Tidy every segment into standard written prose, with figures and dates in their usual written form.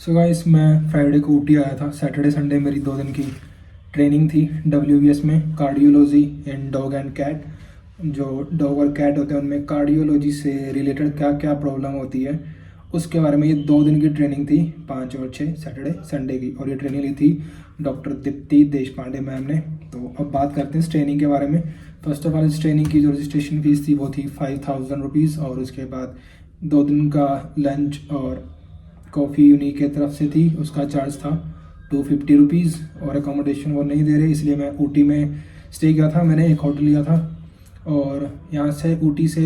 So guys मैं Friday को ऊटी आया था। सैटरडे संडे मेरी 2 दिन की ट्रेनिंग थी WBS में, cardiology and dog and cat. जो डॉग और कैट होते हैं उनमें कार्डियोलॉजी से रिलेटेड क्या क्या प्रॉब्लम होती है उसके बारे में ये 2 दिन की ट्रेनिंग थी, 5 और 6 सैटरडे संडे की। और ये ट्रेनिंग ली थी डॉक्टर दीप्ति देशपांडे मैम ने। तो अब बात करते हैं इस ट्रेनिंग के बारे में। फर्स्ट ऑफ ऑल इस ट्रेनिंग की जो रजिस्ट्रेशन फीस थी वो थी 5000 रुपीज़, और उसके बाद 2 दिन का लंच और कॉफ़ी उन्हीं के तरफ से थी, उसका चार्ज था 250 रुपीज़। और अकोमोडेशन वो नहीं दे रहे, इसलिए मैं ऊटी में स्टे किया था। मैंने एक होटल लिया था और यहाँ से ऊटी से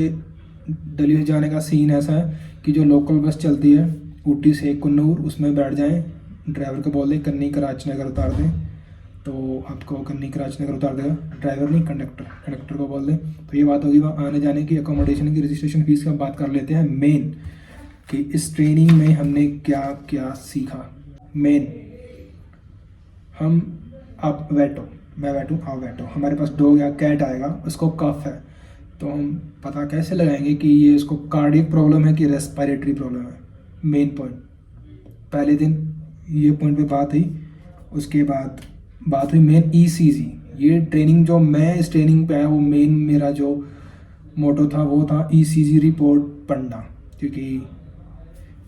दिल्ली जाने का सीन ऐसा है कि जो लोकल बस चलती है ऊटी से कुन्नूर, उसमें बैठ जाएं, ड्राइवर को बोल दें कन्नी कराच नगर उतार दें तो आपको कन्नी कराच नगर उतार देगा। ड्राइवर नहीं, कंडक्टर को बोल दें। तो ये बात होगी वहाँ आने जाने की। अकोमोडेशन की रजिस्ट्रेशन फीस का बात कर लेते हैं। मेन कि इस ट्रेनिंग में हमने क्या क्या सीखा। मेन हम आप बैठो, मैं बैठूँ, आप बैठो, हमारे पास डॉग या कैट आएगा, उसको कफ है, तो हम पता कैसे लगाएंगे कि ये इसको कार्डियक प्रॉब्लम है कि रेस्पिरेटरी प्रॉब्लम है। मेन पॉइंट पहले दिन ये पॉइंट पे बात हुई। उसके बाद बात हुई मेन ECG। ये ट्रेनिंग जो मैं इस ट्रेनिंग पे आया वो मेन मेरा जो मोटो था वो था ECG रिपोर्ट पढ़ना, क्योंकि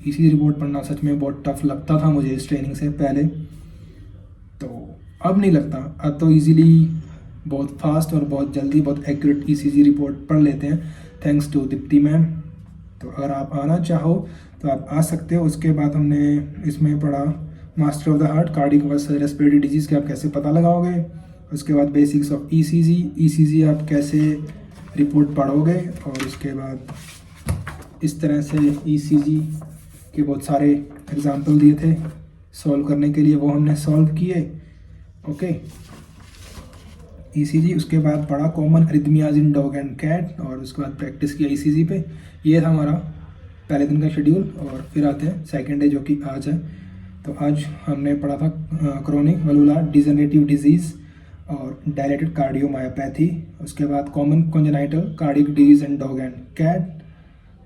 ECG रिपोर्ट पढ़ना सच में बहुत टफ लगता था मुझे इस ट्रेनिंग से पहले। तो अब नहीं लगता, अब तो इजीली बहुत फास्ट और बहुत जल्दी बहुत एक्यूरेट ECG रिपोर्ट पढ़ लेते हैं, थैंक्स टू दीप्ति मैम। तो अगर आप आना चाहो तो आप आ सकते हो। उसके बाद हमने इसमें पढ़ा master of the heart, cardiac versus respiratory disease के आप कैसे पता लगाओगे। उसके बाद बेसिक्स ऑफ ECG आप कैसे रिपोर्ट पढ़ोगे। और उसके बाद इस तरह से ECG के बहुत सारे एग्जाम्पल दिए थे सॉल्व करने के लिए, वो हमने सॉल्व किए। Okay, ECG। उसके बाद पढ़ा common arrhythmias in dog and cat, और उसके बाद प्रैक्टिस किया ECG पे। ये था हमारा पहले दिन का शेड्यूल। और फिर आते हैं सेकेंड डे जो कि आज है। तो आज हमने पढ़ा था क्रोनिक वलुलर डिजेनरेटिव डिजीज़ और डायलेटेड कार्डियोमायोपैथी। उसके बाद common congenital cardiac disease in dog and cat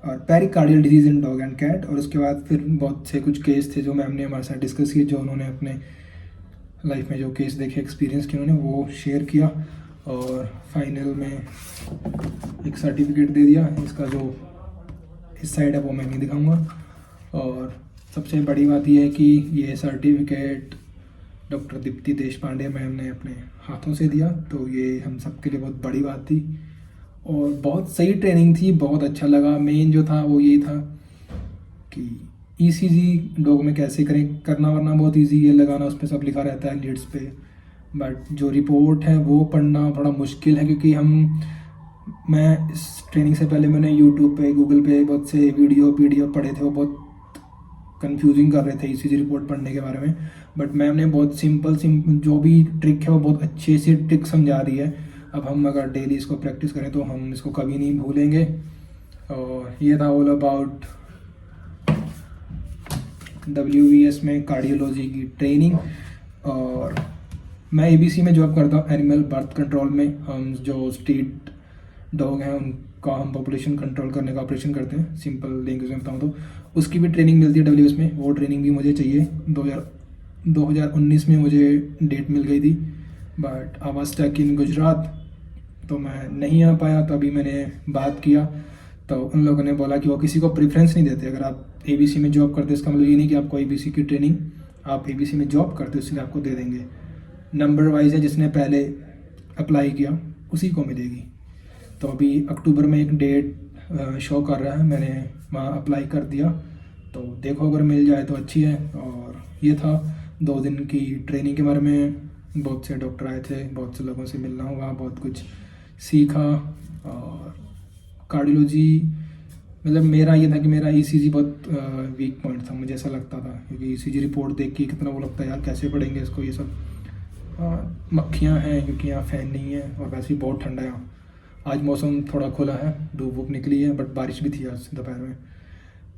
और pericardial disease in dog and cat. और उसके बाद फिर बहुत से कुछ केस थे जो मैम ने हमारे साथ डिस्कस किए, जो उन्होंने अपने लाइफ में जो केस देखे, एक्सपीरियंस किए उन्होंने, वो शेयर किया। और फाइनल में एक सर्टिफिकेट दे दिया। इसका जो इस साइड है वो मैं नहीं दिखाऊंगा। और सबसे बड़ी बात यह है कि ये certificate doctor Deepti Deshpande ma'am ने अपने हाथों से दिया, तो ये हम सबके लिए बहुत बड़ी बात थी। और बहुत सही ट्रेनिंग थी, बहुत अच्छा लगा। मेन जो था वो ये था कि ECG डॉग में कैसे करें, करना वरना बहुत इजी है, लगाना उस पर सब लिखा रहता है लीड्स पे। बट जो रिपोर्ट है वो पढ़ना बड़ा मुश्किल है, क्योंकि मैं इस ट्रेनिंग से पहले मैंने यूट्यूब पे, गूगल पे बहुत से वीडियो PDF पढ़े थे, वो बहुत कंफ्यूजिंग कर रहे थे ECG रिपोर्ट पढ़ने के बारे में। बट मैम ने बहुत सिंपल जो भी ट्रिक है वो बहुत अच्छे से ट्रिक समझा दी है। अब हम अगर डेली इसको प्रैक्टिस करें तो हम इसको कभी नहीं भूलेंगे। और ये था ऑल अबाउट WBS में कार्डियोलॉजी की ट्रेनिंग। और मैं ABC में जॉब करता हूँ, एनिमल बर्थ कंट्रोल में। हम जो स्ट्रीट डॉग हैं उनका हम पॉपुलेशन कंट्रोल करने का ऑपरेशन करते हैं, सिंपल लैंग्वेज में बताऊँ तो। उसकी भी ट्रेनिंग मिलती है WBS में, वो ट्रेनिंग भी मुझे चाहिए। 2019 में मुझे डेट मिल गई थी, but I was stuck in Gujarat, तो मैं नहीं आ पाया। तो अभी मैंने बात किया तो उन लोगों ने बोला कि वो किसी को प्रेफरेंस नहीं देते। अगर आप ABC में जॉब करते इसका मतलब ये नहीं कि आपको ABC की ट्रेनिंग, आप ABC में जॉब करते इसलिए आपको दे देंगे। नंबर वाइज है, जिसने पहले अप्लाई किया उसी को मिलेगी। तो अभी अक्टूबर में एक डेट शो कर रहा है, मैंने वहाँ अप्लाई कर दिया, तो देखो अगर मिल जाए तो अच्छी है। और ये था 2 दिन की ट्रेनिंग के बारे में। बहुत से डॉक्टर आए थे, बहुत से लोगों से मिलना हुआ, बहुत कुछ सीखा। और कार्डियोलॉजी मतलब मेरा ये था कि मेरा ECG बहुत वीक पॉइंट था, मुझे ऐसा लगता था, क्योंकि ECG रिपोर्ट देख के कितना वो लगता है यार कैसे पढ़ेंगे इसको, ये सब मक्खियाँ हैं क्योंकि यहाँ फ़ैन नहीं है, और वैसे ही बहुत ठंडा है यहाँ। आज मौसम थोड़ा खुला है, धूप वूप निकली है, बट बारिश भी थी आज दोपहर में।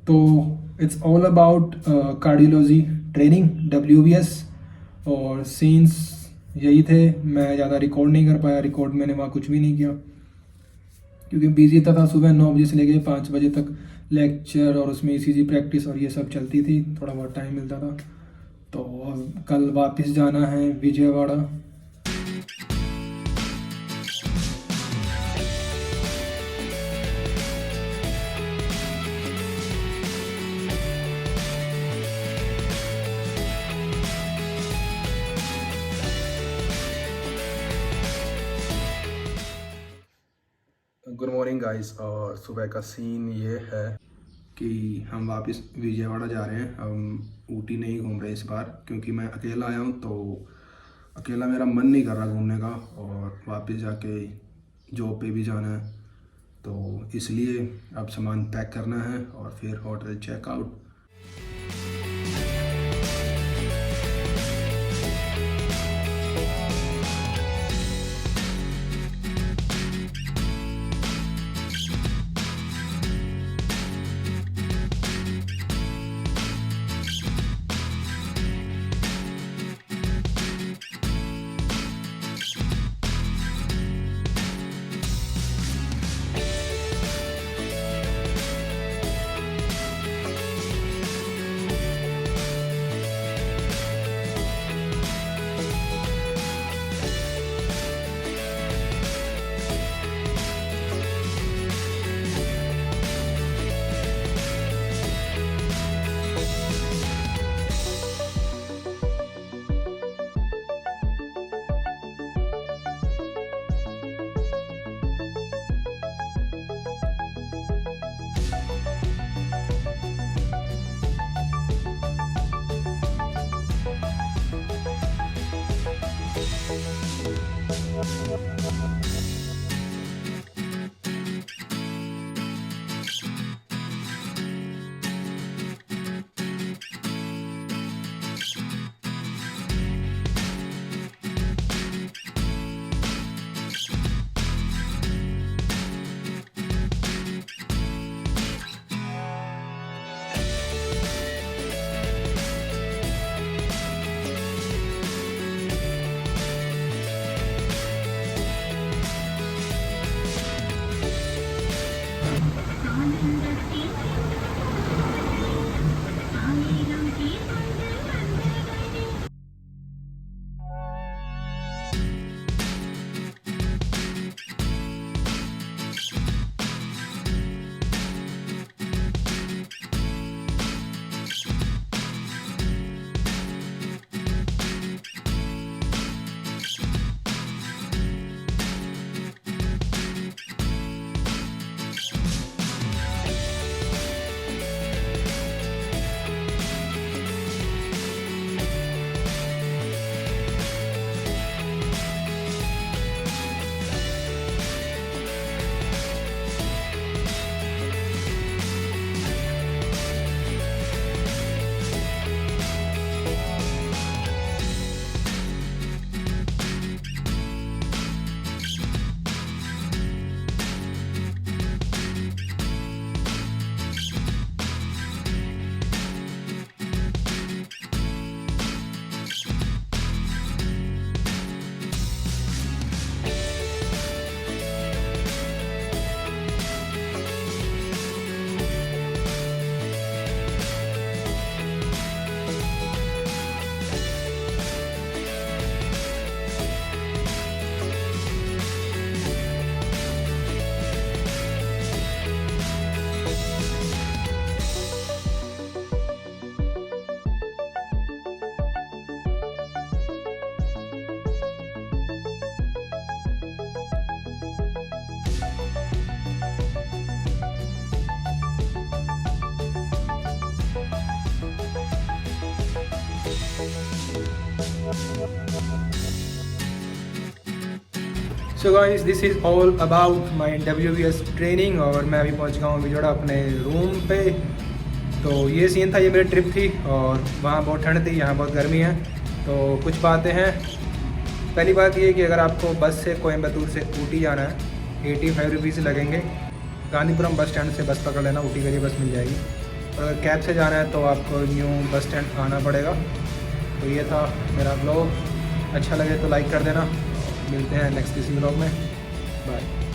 तो it's all about cardiology training WBS। और सीन्स यही थे, मैं ज़्यादा रिकॉर्ड नहीं कर पाया, रिकॉर्ड मैंने वहाँ कुछ भी नहीं किया। क्योंकि बिजी था सुबह 9 बजे से लेके 5 बजे तक लेक्चर और उसमें ईसीजी प्रैक्टिस और ये सब चलती थी, थोड़ा बहुत टाइम मिलता था। तो अब कल वापस जाना है विजयवाड़ा। Good morning guys. और सुबह का सीन ये है कि हम वापस विजयवाड़ा जा रहे हैं। हम ऊटी नहीं घूम रहे इस बार, क्योंकि मैं अकेला आया हूँ तो अकेला मेरा मन नहीं कर रहा घूमने का, और वापस जाके जॉब पे भी जाना है, तो इसलिए अब सामान पैक करना है और फिर hotel checkout. So guys, this is all about my WBS training. और मैं अभी पहुंच गया हूँ विजयवाड़ा अपने रूम पे। तो ये सीन था, ये मेरी ट्रिप थी, और वहाँ बहुत ठंड थी, यहाँ बहुत गर्मी है। तो कुछ बातें हैं। पहली बात ये कि अगर आपको बस से कोयम्बतूर से ऊटी जाना है 85 रुपीज़ लगेंगे। गांधीपुरम बस स्टैंड से बस पकड़ लेना, ऊटी के लिए बस मिल जाएगी। और अगर कैब से जाना है तो आपको न्यू बस स्टैंड आना पड़ेगा। तो ये था मेरा ब्लॉग। अच्छा लगे तो लाइक कर देना। मिलते हैं नेक्स्ट किसी ब्लॉग में। बाय।